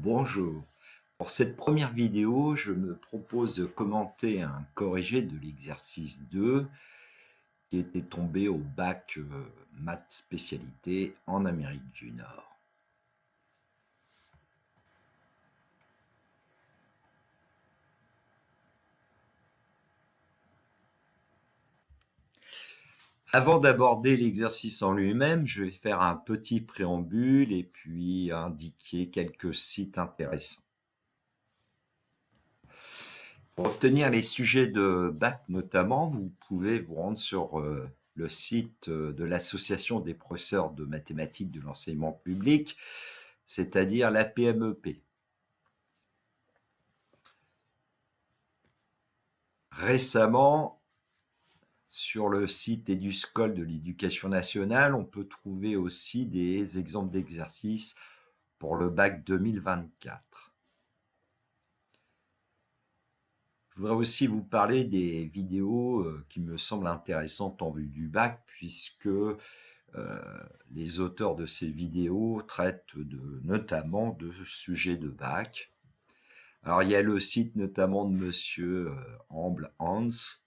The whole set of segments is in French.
Bonjour. Pour cette première vidéo, je me propose de commenter un corrigé de l'exercice 2 qui était tombé au bac maths spécialité en Amérique du Nord. Avant d'aborder l'exercice en lui-même, je vais faire un petit préambule et puis indiquer quelques sites intéressants. Pour obtenir les sujets de bac notamment, vous pouvez vous rendre sur le site de l'Association des professeurs de mathématiques de l'enseignement public, c'est-à-dire l'APMEP. Récemment, sur le site EduScol de l'Éducation nationale, on peut trouver aussi des exemples d'exercices pour le bac 2024. Je voudrais aussi vous parler des vidéos qui me semblent intéressantes en vue du bac, puisque les auteurs de ces vidéos traitent notamment de sujets de bac. Alors, il y a le site notamment de Monsieur Amble Hans.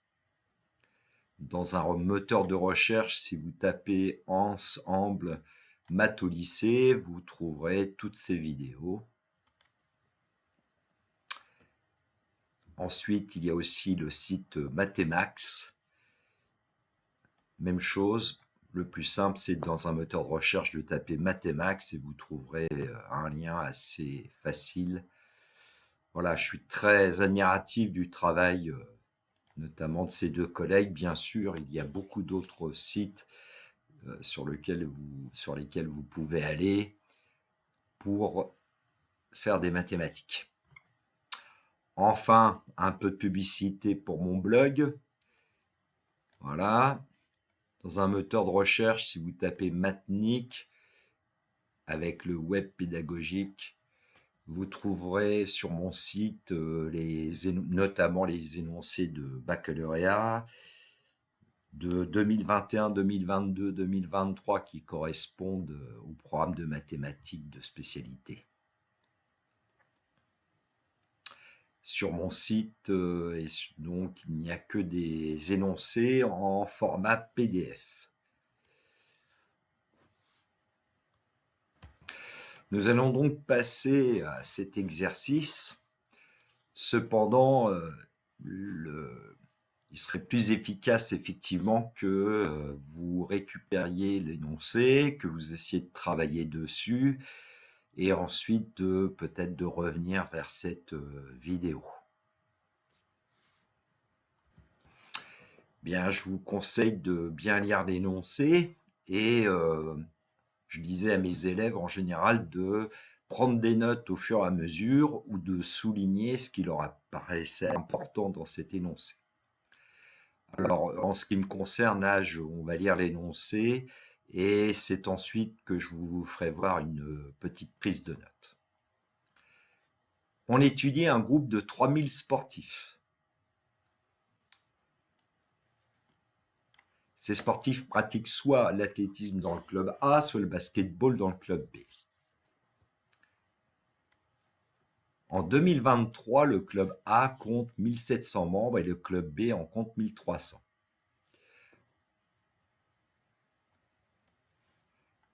Dans un moteur de recherche, si vous tapez Hans Amble maths au lycée, vous trouverez toutes ces vidéos. Ensuite, il y a aussi le site Mathémax. Même chose, le plus simple, c'est dans un moteur de recherche de taper Mathémax et vous trouverez un lien assez facile. Voilà, je suis très admiratif du travail, notamment de ces deux collègues. Bien sûr, il y a beaucoup d'autres sites sur lesquels vous pouvez aller pour faire des mathématiques. Enfin, un peu de publicité pour mon blog. Voilà. Dans un moteur de recherche, si vous tapez Mathnik avec le web pédagogique, vous trouverez sur mon site notamment les énoncés de baccalauréat de 2021, 2022, 2023 qui correspondent au programme de mathématiques de spécialité. Sur mon site, donc, il n'y a que des énoncés en format PDF. Nous allons donc passer à cet exercice. Cependant, il serait plus efficace effectivement que vous récupériez l'énoncé, que vous essayiez de travailler dessus et ensuite peut-être de revenir vers cette vidéo. Bien, je vous conseille de bien lire l'énoncé et je disais à mes élèves en général de prendre des notes au fur et à mesure ou de souligner ce qui leur apparaissait important dans cet énoncé. Alors, en ce qui me concerne, là, on va lire l'énoncé et c'est ensuite que je vous ferai voir une petite prise de notes. On étudie un groupe de 3000 sportifs. Ces sportifs pratiquent soit l'athlétisme dans le club A, soit le basketball dans le club B. En 2023, le club A compte 1700 membres et le club B en compte 1300.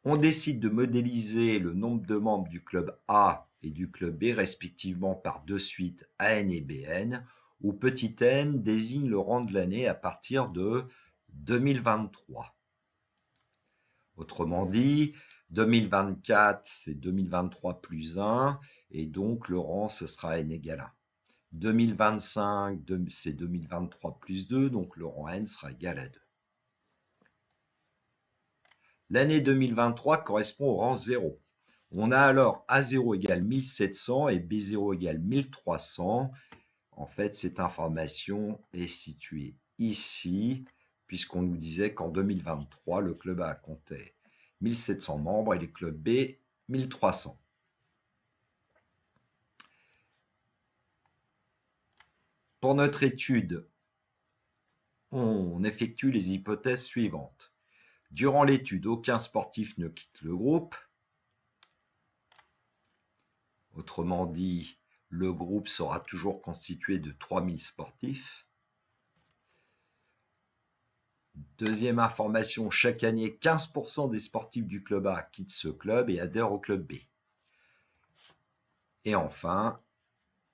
On décide de modéliser le nombre de membres du club A et du club B respectivement par deux suites AN et BN, où petit n désigne le rang de l'année à partir de 2023. Autrement dit, 2024, c'est 2023 plus 1, et donc le rang, ce sera n égale 1. 2025, c'est 2023 plus 2, donc le rang n sera égal à 2. L'année 2023 correspond au rang 0. On a alors A0 égale 1700 et B0 égale 1300. En fait, cette information est située ici, puisqu'on nous disait qu'en 2023, le club A comptait 1700 membres et le club B 1300. Pour notre étude, on effectue les hypothèses suivantes. Durant l'étude, aucun sportif ne quitte le groupe. Autrement dit, le groupe sera toujours constitué de 3000 sportifs. Deuxième information, chaque année, 15% des sportifs du club A quittent ce club et adhèrent au club B. Et enfin,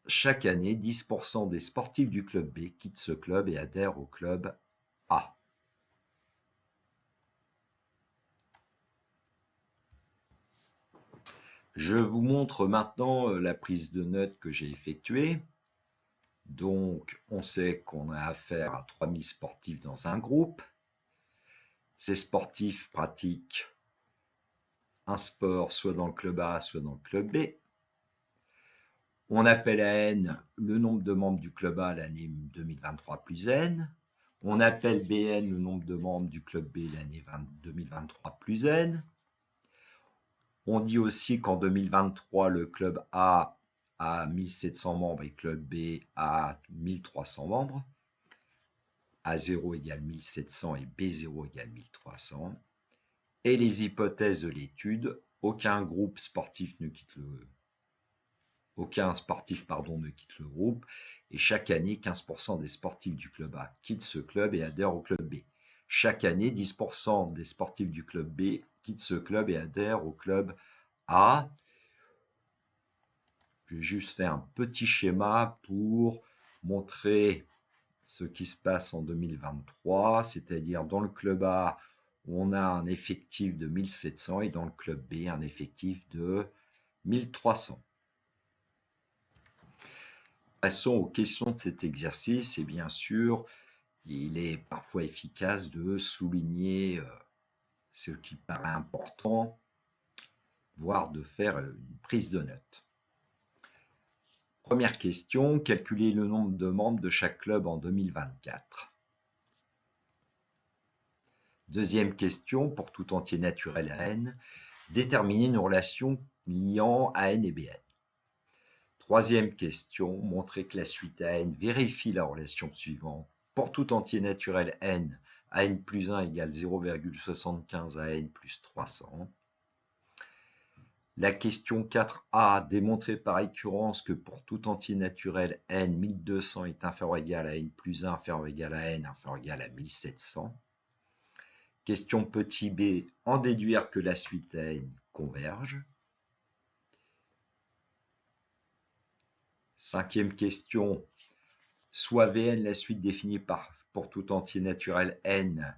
chaque année, 10% des sportifs du club B quittent ce club et adhèrent au club A. Je vous montre maintenant la prise de notes que j'ai effectuée. Donc, on sait qu'on a affaire à 3000 sportifs dans un groupe. Ces sportifs pratiquent un sport soit dans le club A, soit dans le club B. On appelle à N le nombre de membres du club A l'année 2023 plus N. On appelle BN le nombre de membres du club B l'année 2023 plus N. On dit aussi qu'en 2023, le club A a 1700 membres et le club B a 1300 membres. A0 égale 1700 et B0 égale 1300. Et les hypothèses de l'étude, aucun sportif ne quitte le groupe, et chaque année, 15% des sportifs du club A quittent ce club et adhèrent au club B. Chaque année, 10% des sportifs du club B quittent ce club et adhèrent au club A. Je vais juste faire un petit schéma pour montrer ce qui se passe en 2023, c'est-à-dire dans le club A, on a un effectif de 1700 et dans le club B, un effectif de 1300. Passons aux questions de cet exercice et bien sûr, il est parfois efficace de souligner ce qui paraît important, voire de faire une prise de notes. Première question, calculer le nombre de membres de chaque club en 2024. Deuxième question, pour tout entier naturel à n, déterminer une relation liant AN et BN. Troisième question, montrer que la suite AN vérifie la relation suivante. Pour tout entier naturel n, AN plus 1 égale 0,75 AN plus 300. La question 4a, démontrer par récurrence que pour tout entier naturel n, 1200 est inférieur ou égal à n plus 1, inférieur ou égal à n, inférieur ou égal à 1700. Question petit b, en déduire que la suite n converge. Cinquième question, soit Vn la suite définie pour tout entier naturel n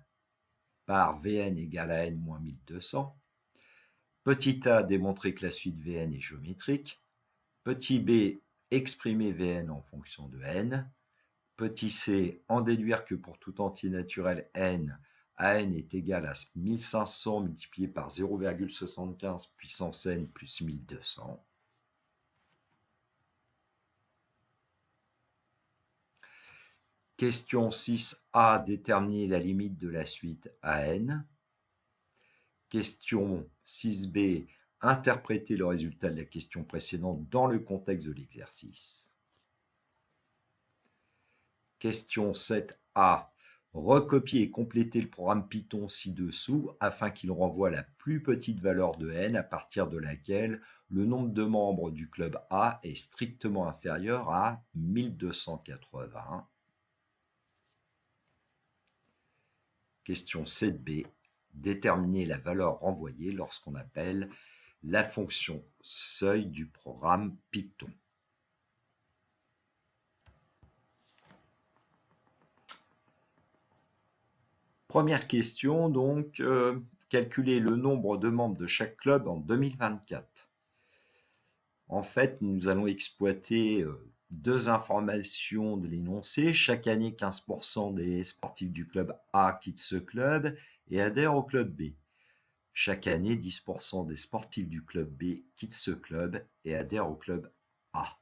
par Vn égale à n moins 1200. Petit a, démontrer que la suite Vn est géométrique. Petit b, exprimer Vn en fonction de n. Petit c, en déduire que pour tout entier naturel n, AN est égal à 1500 multiplié par 0,75 puissance n plus 1200. Question 6a, déterminer la limite de la suite AN. Question 6b, interpréter le résultat de la question précédente dans le contexte de l'exercice. Question 7a, recopier et compléter le programme Python ci-dessous afin qu'il renvoie la plus petite valeur de n à partir de laquelle le nombre de membres du club A est strictement inférieur à 1280. Question 7b, déterminer la valeur renvoyée lorsqu'on appelle la fonction seuil du programme Python. Première question, donc, calculer le nombre de membres de chaque club en 2024. En fait, nous allons exploiter deux informations de l'énoncé. Chaque année, 15% des sportifs du club A quittent ce club et adhèrent au club B. Chaque année, 10% des sportifs du club B quittent ce club et adhèrent au club A.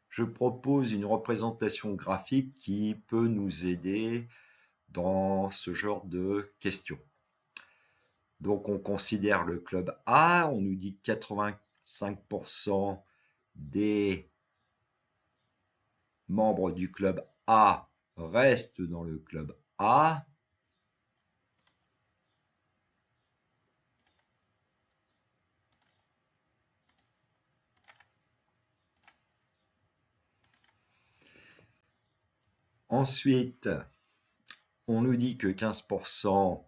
Je propose une représentation graphique qui peut nous aider dans ce genre de questions. Donc, on considère le club A, on nous dit que 85% des membres du club A restent dans le club A. Ensuite, on nous dit que 15%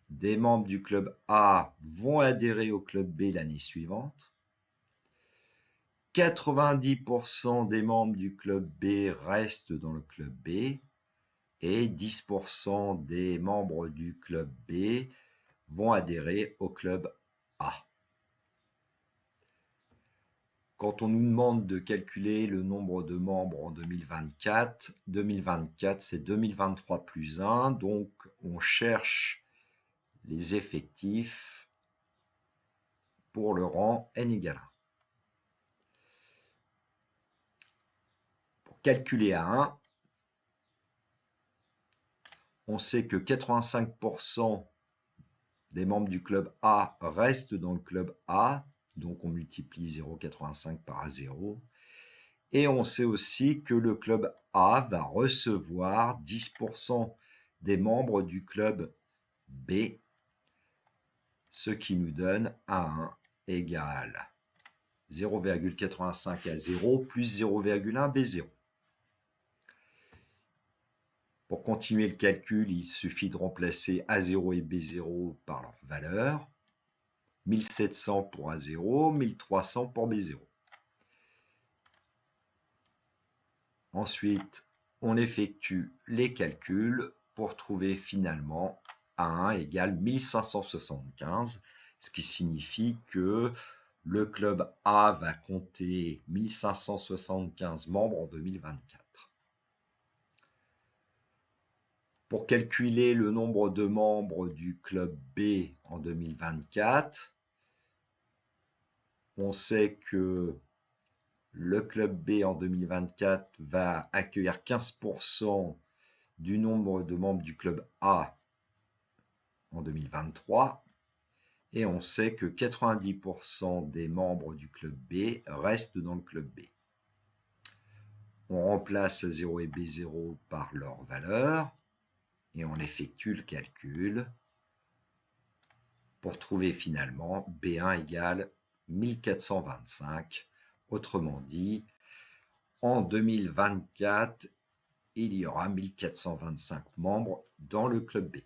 des membres du club A vont adhérer au club B l'année suivante. 90% des membres du club B restent dans le club B et 10% des membres du club B vont adhérer au club A. Quand on nous demande de calculer le nombre de membres en 2024 c'est 2023 plus 1, donc on cherche les effectifs pour le rang n égale 1. Pour calculer à 1, on sait que 85% des membres du club A restent dans le club A, donc on multiplie 0,85 par A0. Et on sait aussi que le club A va recevoir 10% des membres du club B, ce qui nous donne A1 égale 0,85 A0 plus 0,1 B0. Pour continuer le calcul, il suffit de remplacer A0 et B0 par leur valeur. 1700 pour A0, 1300 pour B0. Ensuite, on effectue les calculs pour trouver finalement A1 égale 1575, ce qui signifie que le club A va compter 1575 membres en 2024. Pour calculer le nombre de membres du club B en 2024, on sait que le club B en 2024 va accueillir 15% du nombre de membres du club A en 2023. Et on sait que 90% des membres du club B restent dans le club B. On remplace A0 et B0 par leur valeur et on effectue le calcul pour trouver finalement B1 égale 1425. Autrement dit, en 2024, il y aura 1425 membres dans le club B.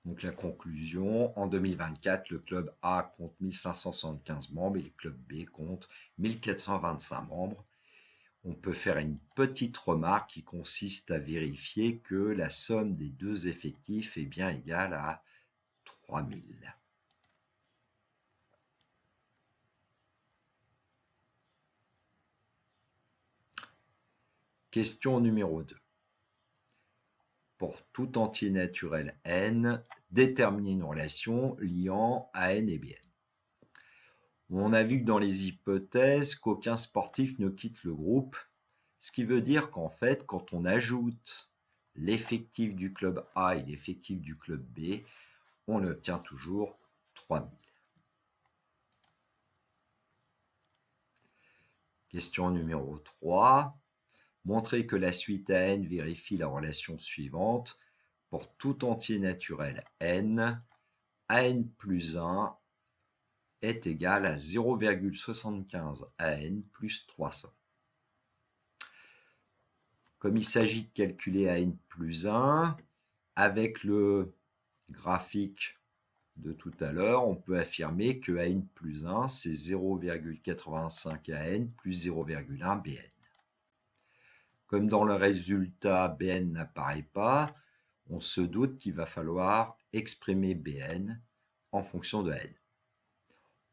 Donc la conclusion, en 2024, le club A compte 1575 membres et le club B compte 1425 membres. On peut faire une petite remarque qui consiste à vérifier que la somme des deux effectifs est bien égale à 3000. Question numéro 2. Pour tout entier naturel n, déterminer une relation liant AN et BN. On a vu que dans les hypothèses qu'aucun sportif ne quitte le groupe, ce qui veut dire qu'en fait, quand on ajoute l'effectif du club A et l'effectif du club B, on obtient toujours 3000. Question numéro 3. Montrer que la suite AN vérifie la relation suivante. Pour tout entier naturel n, AN plus 1 est égal à 0,75 AN plus 300. Comme il s'agit de calculer AN plus 1, avec le graphique de tout à l'heure, on peut affirmer que AN plus 1, c'est 0,85 AN plus 0,1 BN. Comme dans le résultat, BN n'apparaît pas, on se doute qu'il va falloir exprimer BN en fonction de AN.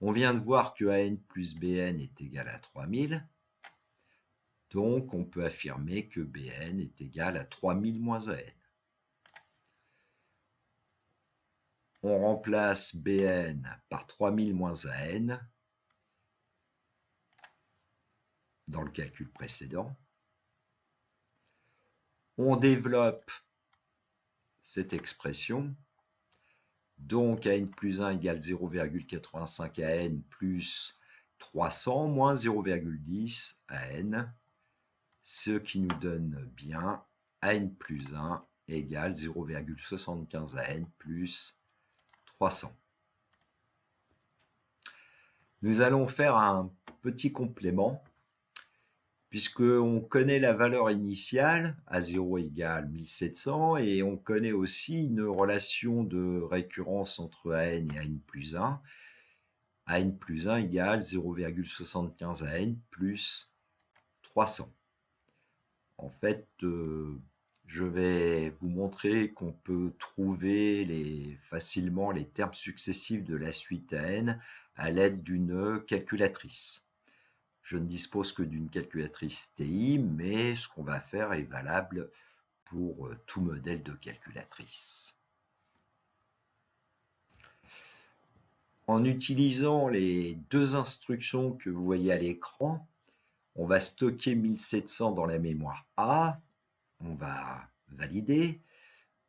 On vient de voir que AN plus BN est égal à 3000, donc on peut affirmer que BN est égal à 3000 moins AN. On remplace BN par 3000 moins AN dans le calcul précédent. On développe cette expression. Donc, AN plus 1 égale 0,85 AN plus 300 moins 0,10 AN, ce qui nous donne bien AN plus 1 égale 0,75 AN plus 300. Nous allons faire un petit complément, puisqu'on connaît la valeur initiale, A0 égale 1700, et on connaît aussi une relation de récurrence entre AN et AN plus 1. AN plus 1 égale 0,75 AN plus 300. En fait, je vais vous montrer qu'on peut trouver facilement les termes successifs de la suite AN à l'aide d'une calculatrice. Je ne dispose que d'une calculatrice TI, mais ce qu'on va faire est valable pour tout modèle de calculatrice. En utilisant les deux instructions que vous voyez à l'écran, on va stocker 1700 dans la mémoire A, on va valider.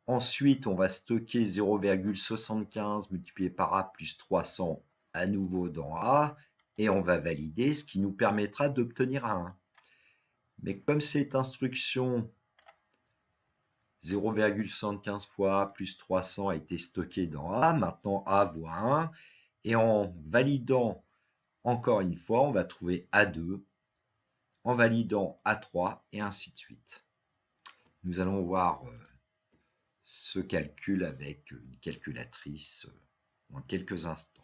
Ensuite, on va stocker 0,75 multiplié par A plus 300 à nouveau dans A, et on va valider, ce qui nous permettra d'obtenir un 1. Mais comme cette instruction 0,75 fois A plus 300 a été stocké dans A, maintenant A vaut 1, et en validant encore une fois, on va trouver A2, en validant A3, et ainsi de suite. Nous allons voir ce calcul avec une calculatrice dans quelques instants.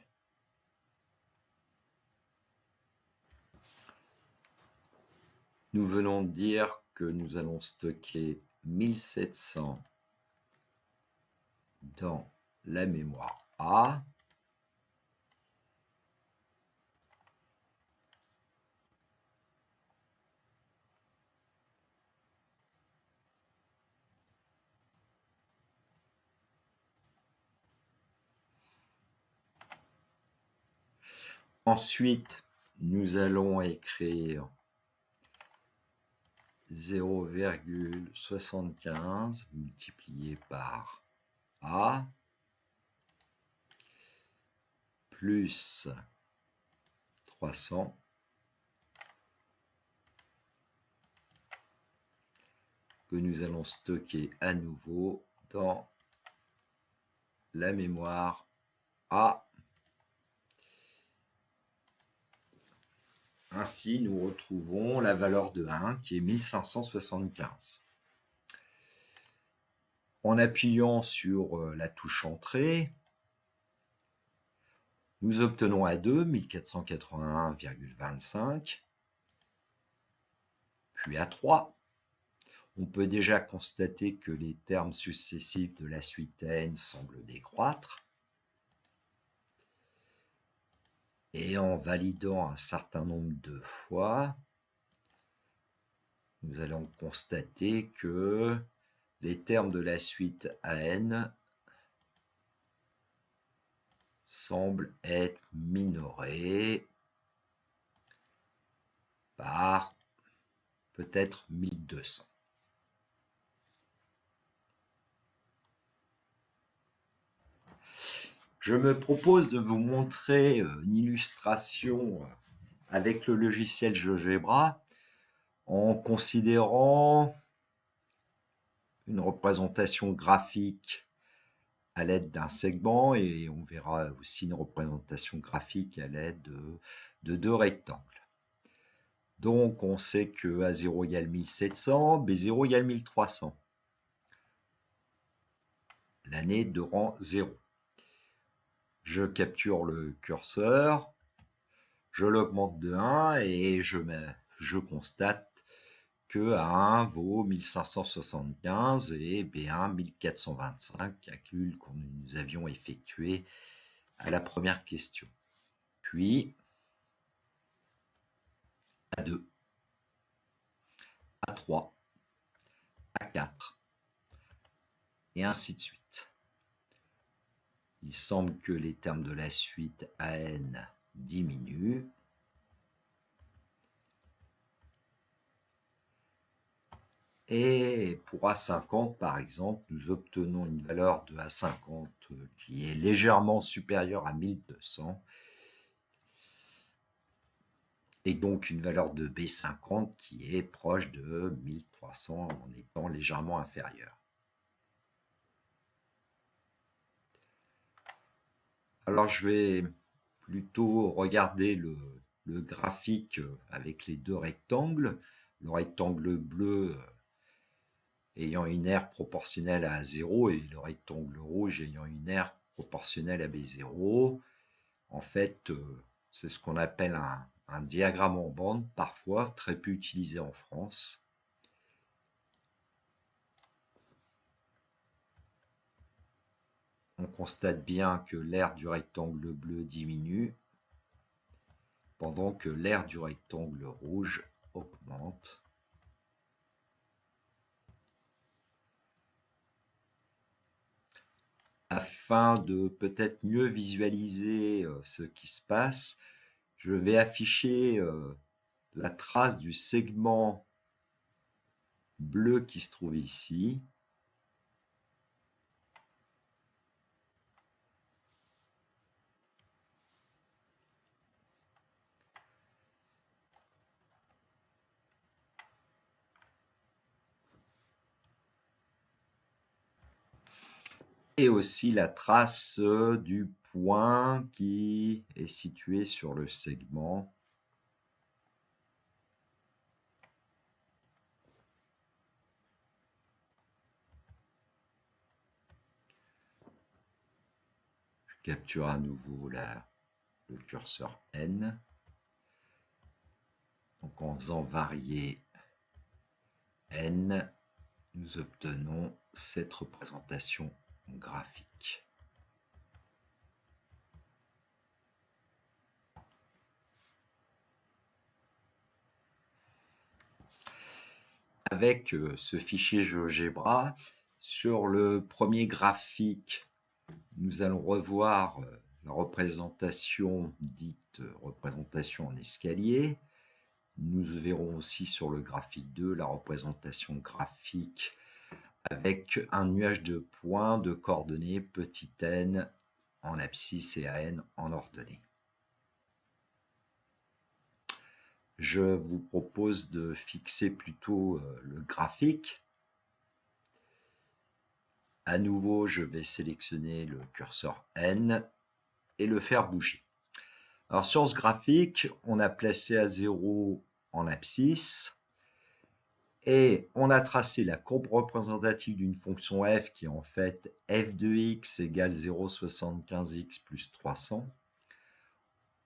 Nous venons de dire que nous allons stocker 1700 dans la mémoire A. Ensuite, nous allons écrire 0,75 multiplié par A plus 300 que nous allons stocker à nouveau dans la mémoire A. Ainsi, nous retrouvons la valeur de 1 qui est 1575. En appuyant sur la touche Entrée, nous obtenons A2 1481,25, puis A3. On peut déjà constater que les termes successifs de la suite n semblent décroître. Et en validant un certain nombre de fois, nous allons constater que les termes de la suite AN semblent être minorés par peut-être 1200. Je me propose de vous montrer une illustration avec le logiciel GeoGebra en considérant une représentation graphique à l'aide d'un segment, et on verra aussi une représentation graphique à l'aide de deux rectangles. Donc on sait que A0 égale 1700, B0 égale 1300. L'année de rang 0. Je capture le curseur, je l'augmente de 1 et je constate que A1 vaut 1575 et B1 1425, calcul que nous avions effectué à la première question. Puis A2, A3, A4, et ainsi de suite. Il semble que les termes de la suite AN diminuent. Et pour A50, par exemple, nous obtenons une valeur de A50 qui est légèrement supérieure à 1200. Et donc une valeur de B50 qui est proche de 1300 en étant légèrement inférieure. Alors je vais plutôt regarder le graphique avec les deux rectangles, le rectangle bleu ayant une aire proportionnelle à A0 et le rectangle rouge ayant une aire proportionnelle à B0. En fait, c'est ce qu'on appelle un diagramme en bande, parfois très peu utilisé en France. On constate bien que l'aire du rectangle bleu diminue, pendant que l'aire du rectangle rouge augmente. Afin de peut-être mieux visualiser ce qui se passe, je vais afficher la trace du segment bleu qui se trouve ici. Et aussi la trace du point qui est situé sur le segment. Je capture à nouveau le curseur N. Donc en faisant varier N, nous obtenons cette représentation graphique. Avec ce fichier GeoGebra, sur le premier graphique, nous allons revoir la représentation dite représentation en escalier. Nous verrons aussi sur le graphique 2 la représentation graphique avec un nuage de points de coordonnées petit n en abscisse et n en ordonnée. Je vous propose de fixer plutôt le graphique. À nouveau, je vais sélectionner le curseur N et le faire bouger. Alors sur ce graphique, on a placé A0 en abscisse et on a tracé la courbe représentative d'une fonction f qui est en fait f de x égale 0,75x plus 300.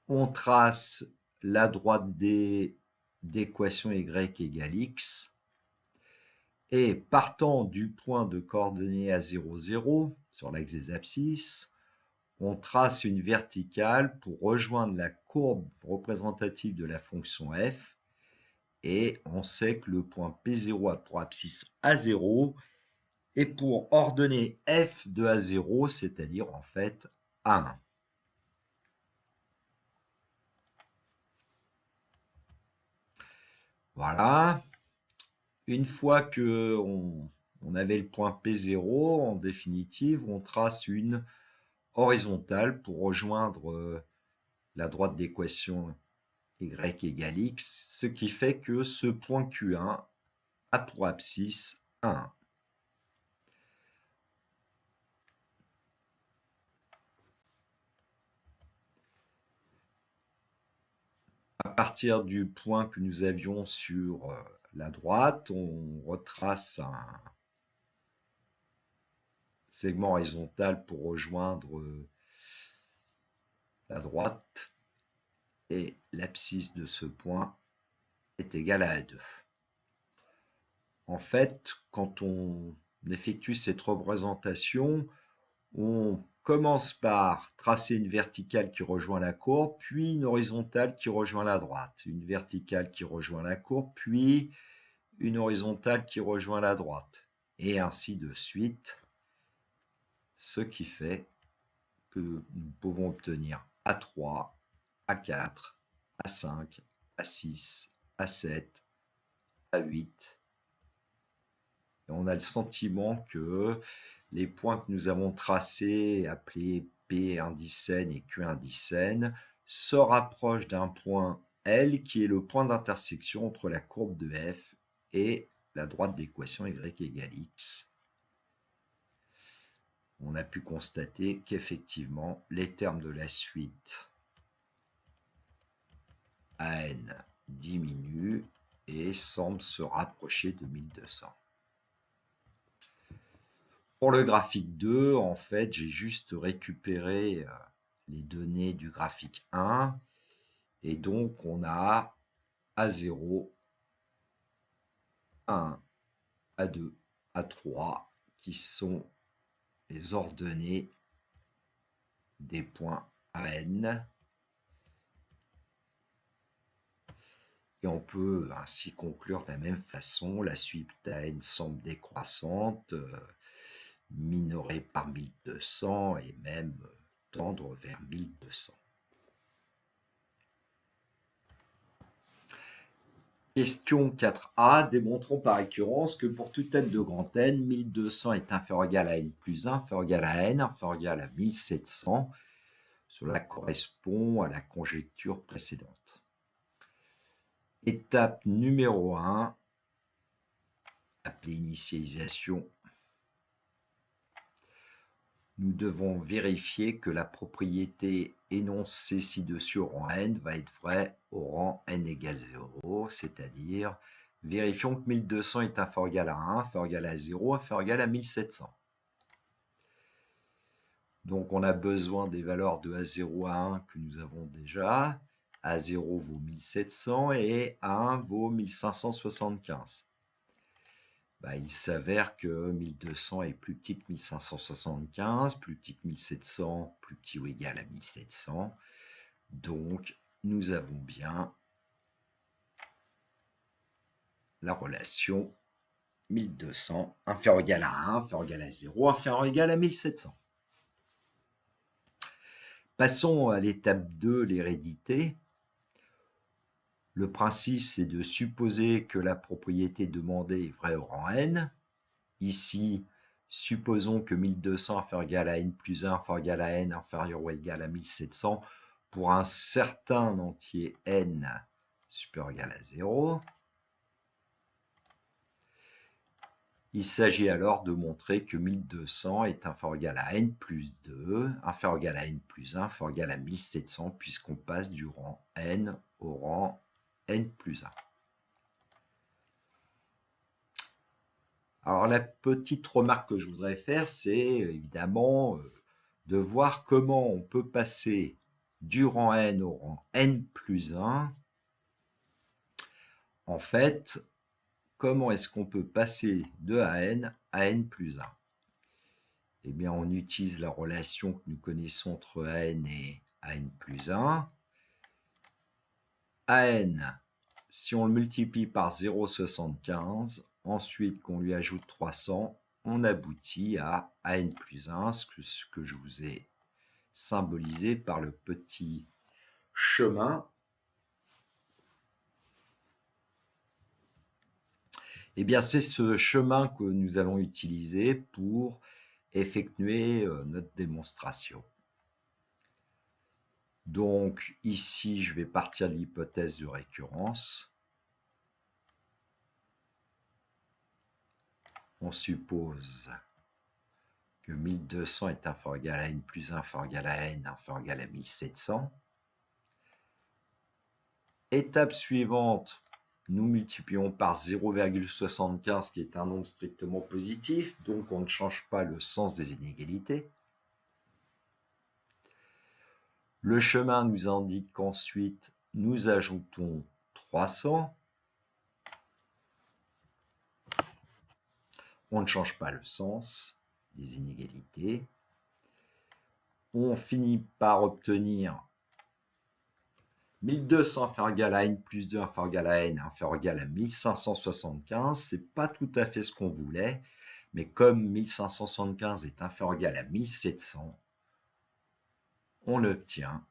On trace la droite D d'équation y égale x. Et partant du point de coordonnées à 0, 0, sur l'axe des abscisses, on trace une verticale pour rejoindre la courbe représentative de la fonction f. Et on sait que le point P0 a pour abscisse A0 et pour ordonnée f de A0, c'est-à-dire en fait A1. Voilà. Une fois que on avait le point P0, en définitive, on trace une horizontale pour rejoindre la droite d'équation y égale x, ce qui fait que ce point Q1 a pour abscisse 1. À partir du point que nous avions sur la droite, on retrace un segment horizontal pour rejoindre la droite et l'abscisse de ce point est égale à 2. En fait, quand on effectue cette représentation, on commence par tracer une verticale qui rejoint la courbe, puis une horizontale qui rejoint la droite, une verticale qui rejoint la courbe, puis une horizontale qui rejoint la droite, et ainsi de suite, ce qui fait que nous pouvons obtenir A3, A4, A5, A6, A7, A8. Et on a le sentiment que les points que nous avons tracés, appelés P indicène et Q indicène, se rapprochent d'un point L qui est le point d'intersection entre la courbe de f et la droite d'équation y égale x. On a pu constater qu'effectivement, les termes de la suite AN diminue et semble se rapprocher de 1200. Pour le graphique 2, en fait, j'ai juste récupéré les données du graphique 1 et donc on a A0, A1, A2, A3 qui sont les ordonnées des points AN. Et on peut ainsi conclure de la même façon, la suite AN semble décroissante, minorée par 1200 et même tendre vers 1200. Question 4a, démontrons par récurrence que pour toute n de grand N, 1200 est inférieur ou égal à n plus 1, inférieur ou égal à n, inférieur ou égal à 1700. Cela correspond à la conjecture précédente. Étape numéro 1, appelée initialisation. Nous devons vérifier que la propriété énoncée ci-dessus au rang n va être vraie au rang n égale 0, c'est-à-dire vérifions que 1200 est inférieur ou égal à 1, inférieur ou égal à 0, inférieur ou égal à 1700. Donc on a besoin des valeurs de A0 à 1 que nous avons déjà. A0 vaut 1700 et A1 vaut 1575. Il s'avère que 1200 est plus petit que 1575, plus petit que 1700, plus petit ou égal à 1700. Donc, nous avons bien la relation 1200, inférieur ou égal à 1, inférieur ou égal à 0, inférieur ou égal à 1700. Passons à l'étape 2, l'hérédité. Le principe, c'est de supposer que la propriété demandée est vraie au rang n. Ici, supposons que 1200 inférieur ou égal à n plus 1 inférieur ou égal à n inférieur ou égal à 1700 pour un certain entier n supérieur ou égal à 0. Il s'agit alors de montrer que 1200 est inférieur ou égal à n plus 2, inférieur ou égal à n plus 1, inférieur ou égal à 1700, puisqu'on passe du rang n au rang n plus 1. Alors la petite remarque que je voudrais faire, c'est évidemment de voir comment on peut passer du rang n au rang n plus 1. En fait, comment est-ce qu'on peut passer de AN à n plus 1? Eh bien, on utilise la relation que nous connaissons entre AN et AN plus 1. AN, si on le multiplie par 0,75, ensuite qu'on lui ajoute 300, on aboutit à AN plus 1, ce que je vous ai symbolisé par le petit chemin. Eh bien, c'est ce chemin que nous allons utiliser pour effectuer notre démonstration. Donc, ici, je vais partir de l'hypothèse de récurrence. On suppose que 1200 est inférieur ou égal à n plus 1, inférieur ou égal à n, inférieur ou égal à 1700. Étape suivante, nous multiplions par 0,75 qui est un nombre strictement positif, donc on ne change pas le sens des inégalités. Le chemin nous indique qu'ensuite nous ajoutons 300. On ne change pas le sens des inégalités. On finit par obtenir 1200 inférieur ou égal à n plus 2 inférieur ou égal à n inférieur ou égal à 1575. Ce n'est pas tout à fait ce qu'on voulait, mais comme 1575 est inférieur ou égal à 1700, on obtient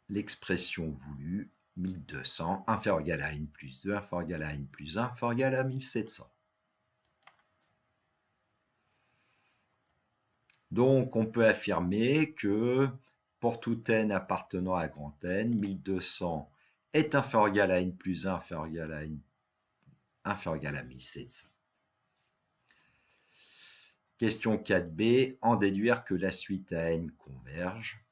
l'expression voulue 1200 inférieur ou égal à n plus 2 inférieur ou égal à n plus 1 inférieur ou égal à 1700. Donc, on peut affirmer que pour tout n appartenant à grand N, 1200 est inférieur ou égal à n plus 1 inférieur ou égal à n inférieur ou égal à 1700. Question 4b, en déduire que la suite à n converge.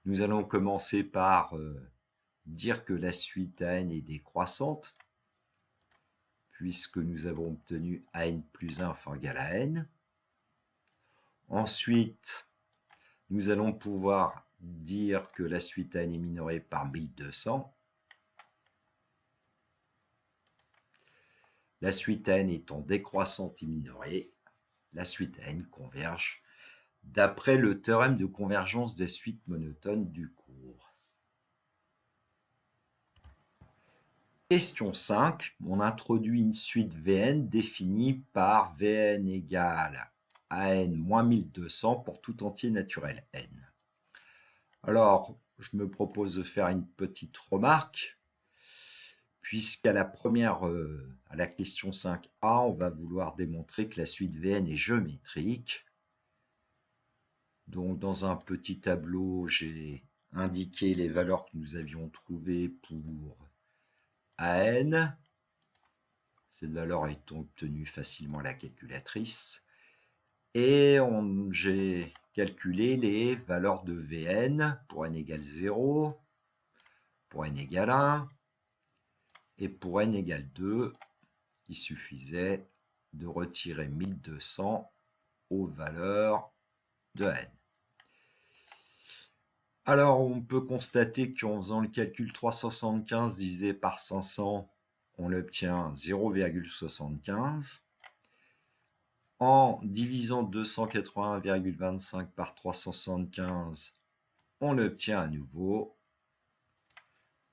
Nous allons commencer par dire que la suite AN est décroissante, puisque nous avons obtenu AN plus 1 égale à N. Ensuite, nous allons pouvoir dire que la suite AN est minorée par 1200. La suite AN étant décroissante et minorée, la suite AN converge d'après le théorème de convergence des suites monotones du cours. Question 5. On introduit une suite Vn définie par Vn égale à n moins 1200 pour tout entier naturel n. Alors, je me propose de faire une petite remarque, puisqu'à la première, à la question 5a, on va vouloir démontrer que la suite Vn est géométrique. Donc, dans un petit tableau, j'ai indiqué les valeurs que nous avions trouvées pour AN. Cette valeur est obtenue facilement à la calculatrice. Et j'ai calculé les valeurs de Vn pour n égale 0, pour n égale 1, et pour n égale 2, il suffisait de retirer 1200 aux valeurs de n. Alors, on peut constater qu'en faisant le calcul 375 divisé par 500, on obtient 0,75. En divisant 281,25 par 375, on obtient à nouveau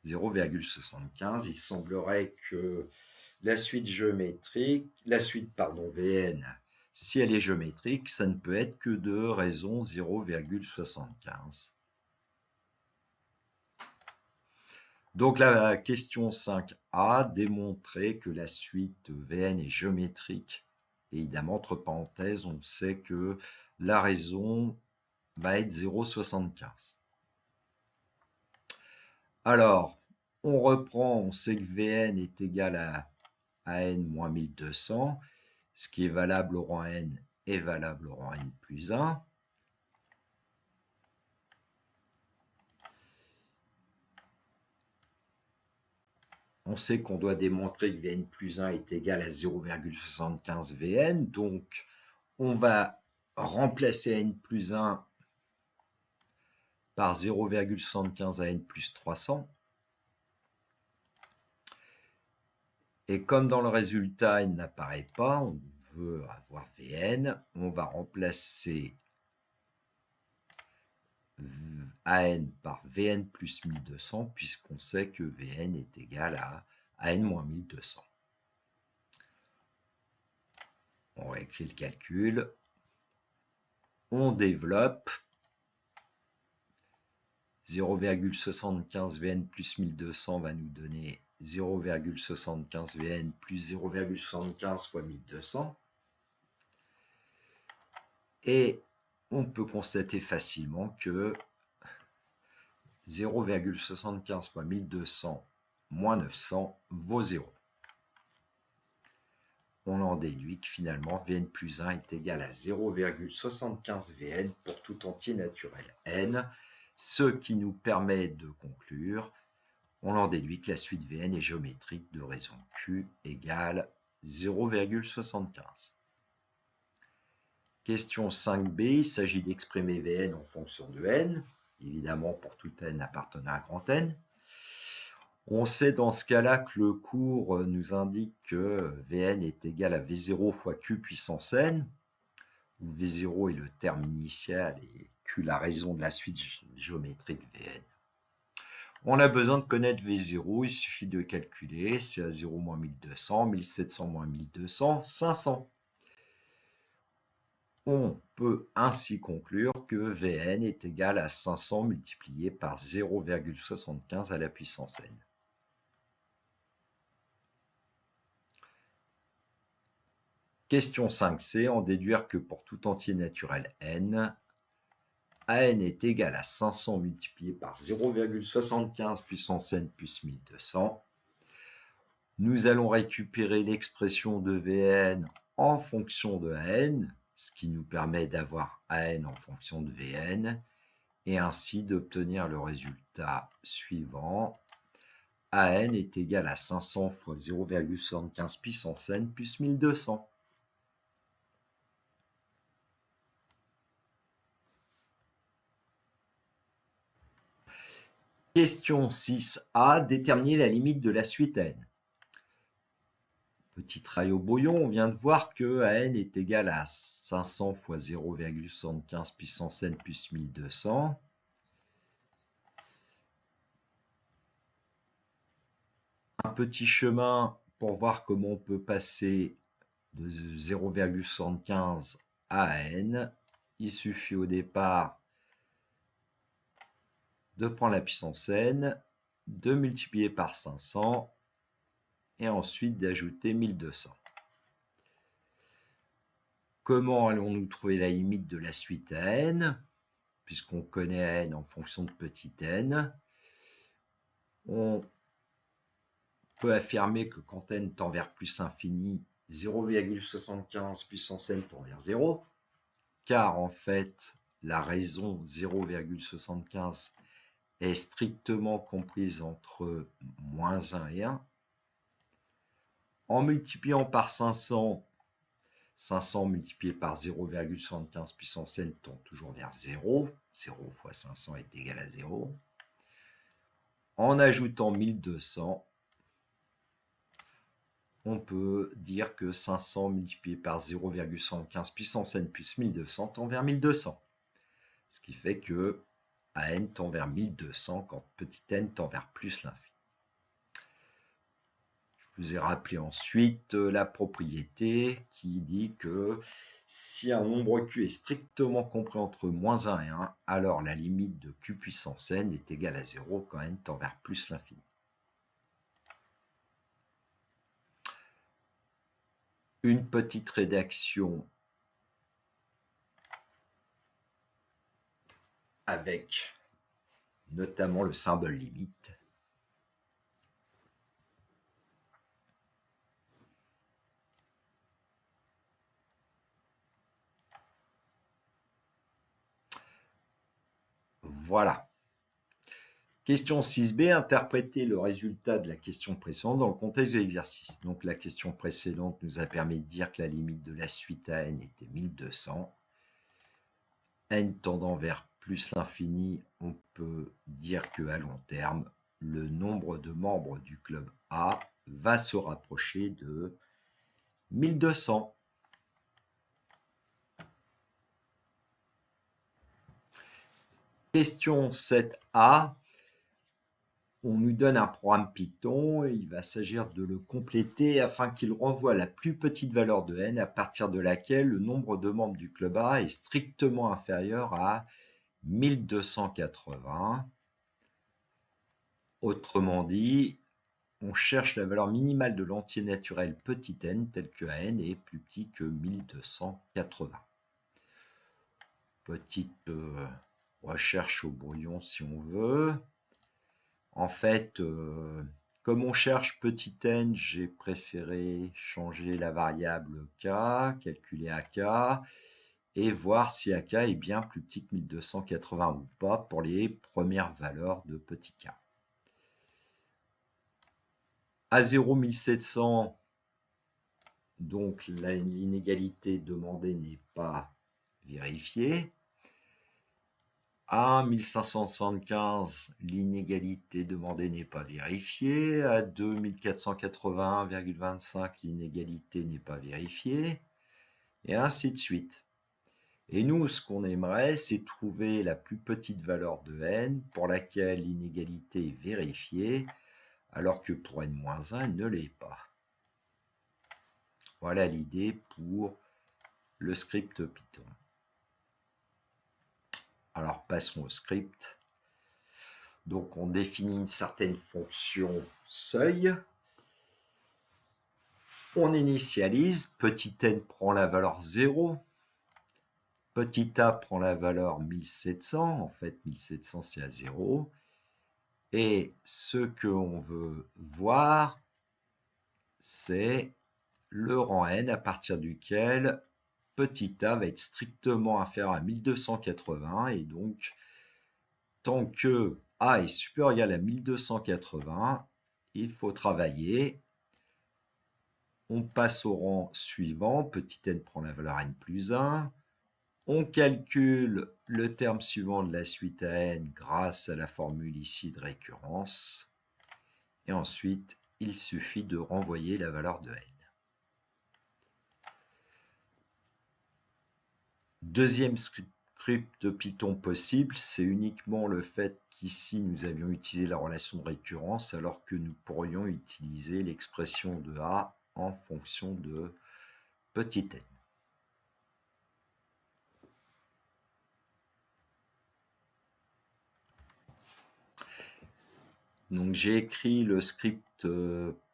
0,75. Il semblerait que la suite Vn, si elle est géométrique, ça ne peut être que de raison 0,75. Donc la question 5a démontrait que la suite Vn est géométrique. Et évidemment, entre parenthèses, on sait que la raison va être 0,75. Alors, on reprend, on sait que Vn est égal à n moins 1200. Ce qui est valable au rang n est valable au rang n plus 1. On sait qu'on doit démontrer que Vn plus 1 est égal à 0,75 Vn. Donc, on va remplacer n plus 1 par 0,75 à n plus 300. Et comme dans le résultat, n n'apparaît pas, on veut avoir Vn, on va remplacer AN par Vn plus 1200, puisqu'on sait que Vn est égal à n moins 1200. On réécrit le calcul. On développe 0,75 Vn plus 1200 va nous donner 0,75 Vn plus 0,75 fois 1200. Et on peut constater facilement que 0,75 fois 1200 moins 900 vaut 0. On en déduit que finalement Vn plus 1 est égal à 0,75 Vn pour tout entier naturel n, ce qui nous permet de conclure, on en déduit que la suite Vn est géométrique de raison Q égale 0,75. Question 5b, il s'agit d'exprimer Vn en fonction de n, évidemment pour tout n appartenant à grand N. On sait dans ce cas-là que le cours nous indique que Vn est égal à V0 fois Q puissance n, où V0 est le terme initial et Q la raison de la suite géométrique Vn. On a besoin de connaître V0, il suffit de calculer, c'est à 0 moins 1200, 1700 moins 1200, 500. On peut ainsi conclure que Vn est égal à 500 multiplié par 0,75 à la puissance n. Question 5c, en déduire que pour tout entier naturel n, AN est égal à 500 multiplié par 0,75 puissance n plus 1200. Nous allons récupérer l'expression de Vn en fonction de AN, ce qui nous permet d'avoir AN en fonction de Vn. et ainsi d'obtenir le résultat suivant. AN est égal à 500 fois 0,75 puissance n plus 1200. Question 6a, déterminer la limite de la suite n. Petit travail au brouillon, on vient de voir que AN est égal à 500 fois 0,75 puissance n plus 1200. Un petit chemin pour voir comment on peut passer de 0,75 à n. Il suffit au départ de prendre la puissance n, de multiplier par 500 et ensuite d'ajouter 1200. Comment allons-nous trouver la limite de la suite à n, puisqu'on connaît n en fonction de petit n? On peut affirmer que quand n tend vers plus infini, 0,75 puissance n tend vers 0, car en fait, la raison 0,75 est strictement comprise entre moins 1 et 1. En multipliant par 500, 500 multiplié par 0,75 puissance n tend toujours vers 0. 0 fois 500 est égal à 0. En ajoutant 1200, on peut dire que 500 multiplié par 0,75 puissance n plus 1200 tend vers 1200. Ce qui fait que AN tend vers 1200 quand petit n tend vers plus l'infini. Je vous ai rappelé ensuite la propriété qui dit que si un nombre q est strictement compris entre moins 1 et 1, alors la limite de q puissance n est égale à 0 quand n tend vers plus l'infini. Une petite rédaction avec notamment le symbole limite. Voilà. Question 6b, interpréter le résultat de la question précédente dans le contexte de l'exercice. Donc la question précédente nous a permis de dire que la limite de la suite à n était 1200. N tendant vers plus l'infini, on peut dire qu'à long terme, le nombre de membres du club A va se rapprocher de 1200. Question 7a. On nous donne un programme Python et il va s'agir de le compléter afin qu'il renvoie la plus petite valeur de n à partir de laquelle le nombre de membres du club A est strictement inférieur à 1280. Autrement dit, on cherche la valeur minimale de l'entier naturel petit n tel que n est plus petit que 1280. Petite recherche au brouillon si on veut. En fait, comme on cherche petit n, j'ai préféré changer la variable k, calculer ak, et voir si ak est bien plus petit que 1280 ou pas pour les premières valeurs de petit k. À 0, 1700, donc l'inégalité demandée n'est pas vérifiée. À 1575, l'inégalité demandée n'est pas vérifiée. À 2481,25, l'inégalité n'est pas vérifiée. Et ainsi de suite. Et nous, ce qu'on aimerait, c'est trouver la plus petite valeur de n pour laquelle l'inégalité est vérifiée, alors que pour n-1, elle ne l'est pas. Voilà l'idée pour le script Python. Alors passons au script. Donc on définit une certaine fonction seuil. On initialise, petit n prend la valeur 0, petit a prend la valeur 1700, en fait 1700 c'est à 0. Et ce qu'on veut voir, c'est le rang n à partir duquel petit a va être strictement inférieur à 1280 et donc tant que A est supérieur ou égal à 1280, il faut travailler. On passe au rang suivant, petit n prend la valeur n plus 1. On calcule le terme suivant de la suite à n grâce à la formule ici de récurrence. Et ensuite, il suffit de renvoyer la valeur de n. Deuxième script de Python possible, c'est uniquement le fait qu'ici nous avions utilisé la relation de récurrence alors que nous pourrions utiliser l'expression de A en fonction de petit n. Donc j'ai écrit le script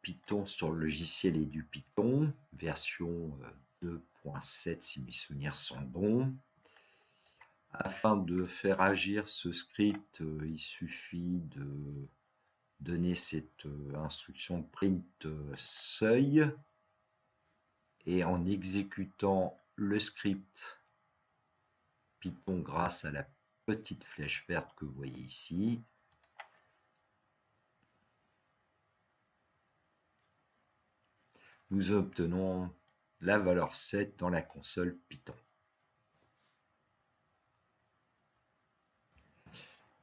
Python sur le logiciel EduPython, version 2.7 si mes souvenirs sont bons. Afin de faire agir ce script, il suffit de donner cette instruction print seuil et en exécutant le script Python grâce à la petite flèche verte que vous voyez ici, nous obtenons la valeur 7 dans la console Python.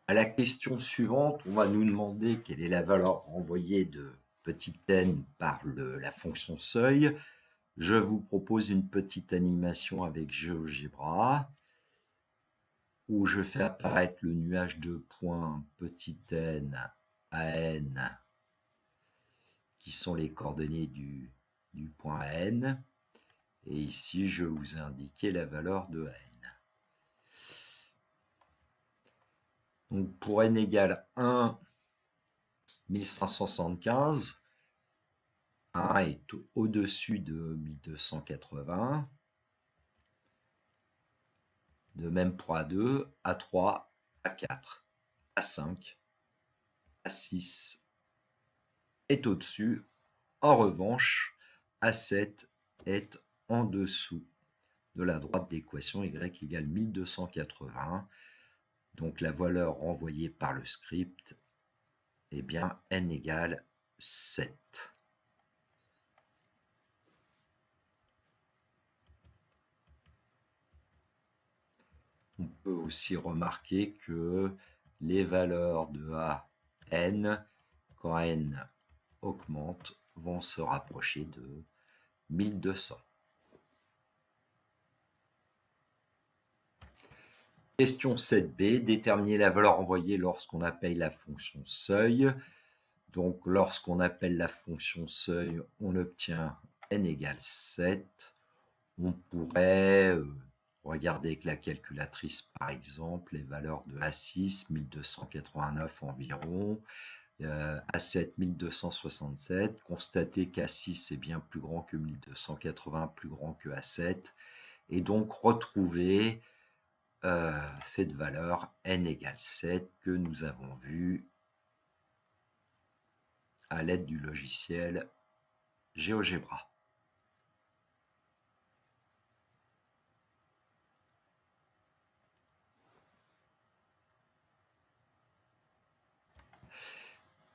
À la question suivante, on va nous demander quelle est la valeur envoyée de petit n par la fonction seuil. Je vous propose une petite animation avec GeoGebra où je fais apparaître le nuage de points petit n à n qui sont les coordonnées du point n. Et ici, je vous ai indiqué la valeur de n. Donc pour n égale 1, 1575, 1 est au-dessus de 1280. De même pour A2, A3, A4, A5, A6 est au-dessus. En revanche, A7 est en dessous de la droite d'équation y égale 1280. Donc la valeur renvoyée par le script est bien n égale 7. On peut aussi remarquer que les valeurs de A, n, quand n augmente, vont se rapprocher de 1200. Question 7b, déterminer la valeur envoyée lorsqu'on appelle la fonction seuil. Donc lorsqu'on appelle la fonction seuil, on obtient n égale 7. On pourrait regarder avec la calculatrice par exemple les valeurs de A6, 1289 environ, A7, 1267, constater qu'A6 est bien plus grand que 1280, plus grand que A7, et donc retrouver cette valeur n égale 7 que nous avons vue à l'aide du logiciel GeoGebra.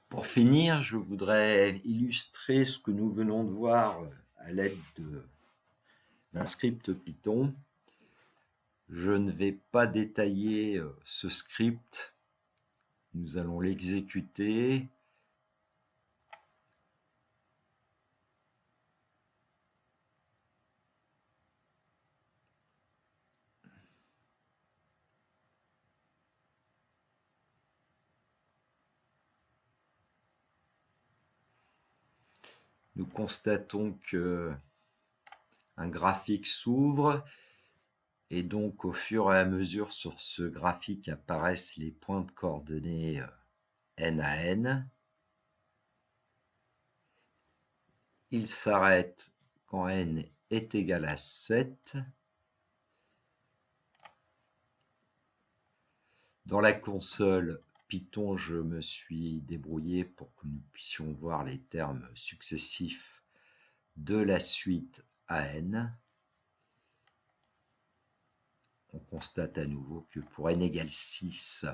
Pour finir, je voudrais illustrer ce que nous venons de voir à l'aide d'un script Python. Je ne vais pas détailler ce script. Nous allons l'exécuter. Nous constatons que un graphique s'ouvre et donc au fur et à mesure sur ce graphique apparaissent les points de coordonnées n à n. Il s'arrête quand n est égal à 7. Dans la console Python, je me suis débrouillé pour que nous puissions voir les termes successifs de la suite AN. On constate à nouveau que pour n égale 6,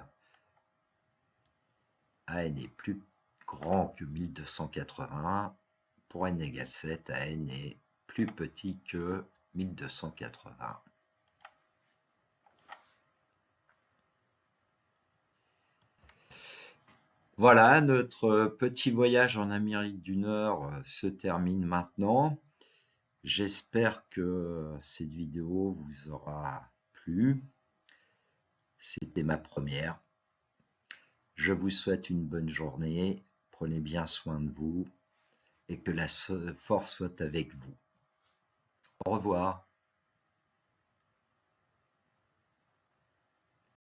AN est plus grand que 1280. Pour n égale 7, AN est plus petit que 1280. Voilà, notre petit voyage en Amérique du Nord se termine maintenant. J'espère que cette vidéo vous aura plu. C'était ma première. Je vous souhaite une bonne journée. Prenez bien soin de vous et que la force soit avec vous. Au revoir.